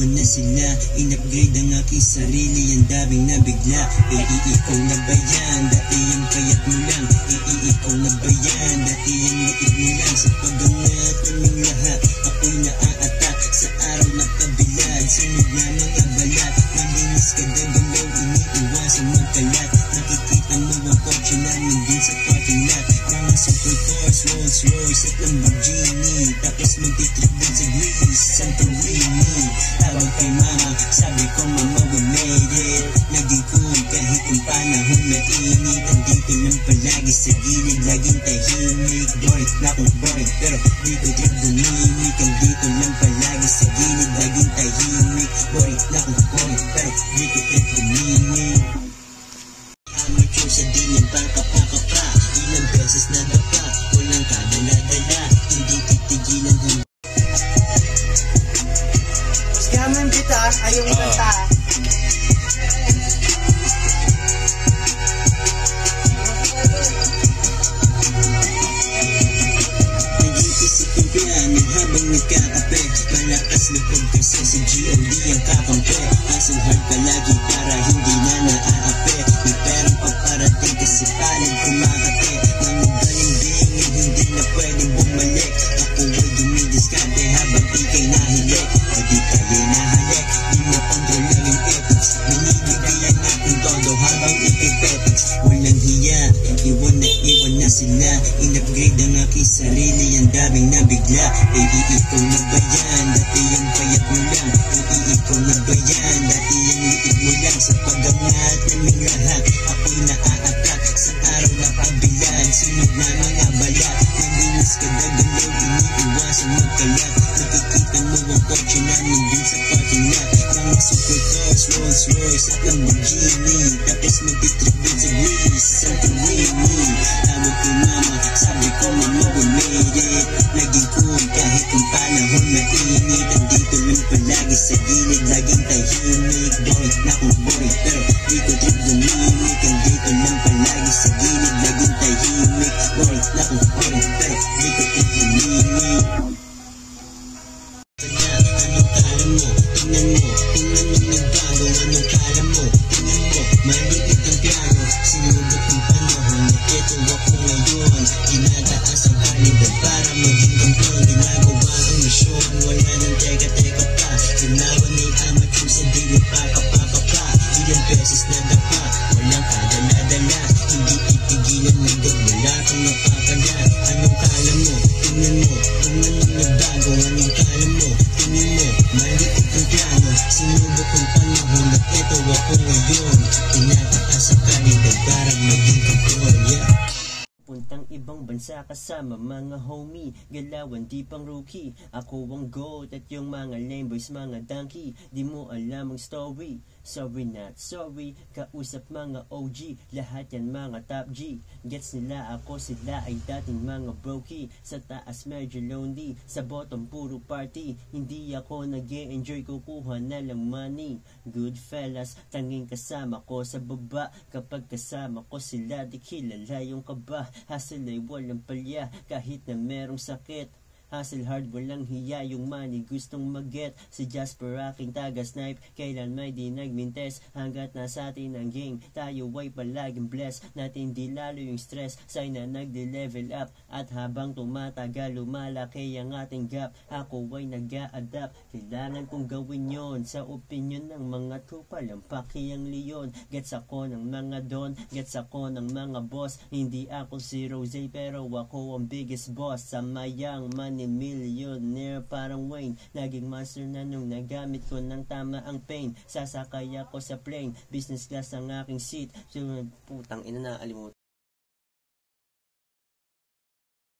iwan na sila. In-upgrade ang aking sarili, ang daming nabigla. Ikaw na ba yan? Dati yung payat mo lang. Ikaw na ba yan? Dati yung liit mo lang. Sa pag-angat kaming lahat, ako'y naaatak sa araw na kabilad. Sunod na mga balat, malinis ka dagalaw, iniiwasan magkalat. Nakikita mo ang kotse namin din sa parking lot. Mga supercars, Rolls Royce at Lamborghini. Tapos magtitrip din sa Greece, Santorini. Tawag kay mama, sabi ko mama we made it. Naging cool kahit ang panahon na init. Andito lang palagi sa gilid, laging tahimik. Boring na kung boring, pero di ko trip bumimik. Andito lang palagi sa gilid, laging tahimik. Boring na kung boring, pero di ko trip bumimik. Amateur sa dilim, pangkapa-kapa. Ilang beses na dapa, walang kadala-dala. Hindi titigilan hanggang Gaman dito, ayaw ikanta. Nag-iisip yung plano habang nagkakape. Malakas lupag kasi si G.O.D. ang kakampi. Hustle hard palagi para hindi na naaape. May perang paparating kasi palad kumakate. Nangugaling bingin, hindi na pwedeng bumalik. Ako ay dumidiskarte habang ikay nahilik. Pwede kayo nahalik, di mo kontrol lang yung ethics. Binibigyan natin todo habang ikay petics. Walang hiya, iwan na sila. In-upgrade ang aking sarili, ang daming nabigla. Ikaw na ba yan? Dati yung payat mo lang. Ikaw na ba yan? Dati yung liit mo lang. Sa pag-angat naming lahat, ako'y naaatak sa araw na kabilad. Sunod na mga balat, malinis ka dagalaw, iniiwasan magkalat. Nakikita mo ang kotse namin din sa parking lot. Mga supercars, Rolls Royce at Lamborghini. Tapos magtitrip din sa Greece, Santorini. Tawag kay mama, sabi ko mama we made it. Naging cool kahit ang panahon na init. Andito lang palagi sa gilid, laging tahimik. Boring na kung boring, pero di ko trip bumimik. Andito lang palagi sa gilid, laging tahimik. Boring na kung boring, pero di ko trip bumimik. Anong kala mo? Tingnan mo nagbago. Anong kala mo? Tingnan mo, maliit ang plano. Sinubok ang panahon, ito ako ngayon. Tinataas ang kalidad para maging kampiyon. Ginagawa ang misyon, wala nang teka-teka pa. Ganawan ay amateur sa dili pa. Ilang beses na dapa, walang kadala-dala. Hindi ipigilan hanggang wala kang napapala. Anong kala mo? Tingnan mo nagbago. Anong kala mo? Tingnan mo, maliit ang plano. Sinubok ang panahon at ito ako ngayon. Tinataas ang kalidad para maging kampiyon. Puntang ibang bansa kasama mga homie. Galawan di pang rookie. Ako ang GOAT at yung mga lame boys mga donkey. Di mo alam ang story. Sorry not sorry. Kausap mga OG. Lahat yan mga top G. Gets nila ako, sila ay dating mga brokey. Sa taas medyo lonely, sa bottom puro party. Hindi ako nag-e-enjoy, kukuha na lang money. Good fellas, tanging kasama ko sa baba. Kapag kasama ko sila, di kilala yung kaba. Hustle ay walang palya, kahit na merong sakit. Hustle hard, walang hiya, yung money gustong mag-get. Si Jasper aking taga-snipe, kailan may di nagmintes. Hanggat nasa atin ang gang, tayo ay palaging blessed. Natin di lalo yung stress, sign na nagde-level up. At habang tumatagal, lumalaki ang ating gap. Ako ay nag-a-adapt, kailangan kong gawin yon. Sa opinion ng mga kupal, ang paki ang leon. Gets ako ng mga don, gets ako ng mga boss. Hindi ako si Rose, pero ako ang biggest boss. Sa mayang money millionaire parang Wayne. Naging master na nung nagamit ko ng tama ang pain. Sasakay ako sa plane, business class ang aking seat. So, putang ina na, alimutan.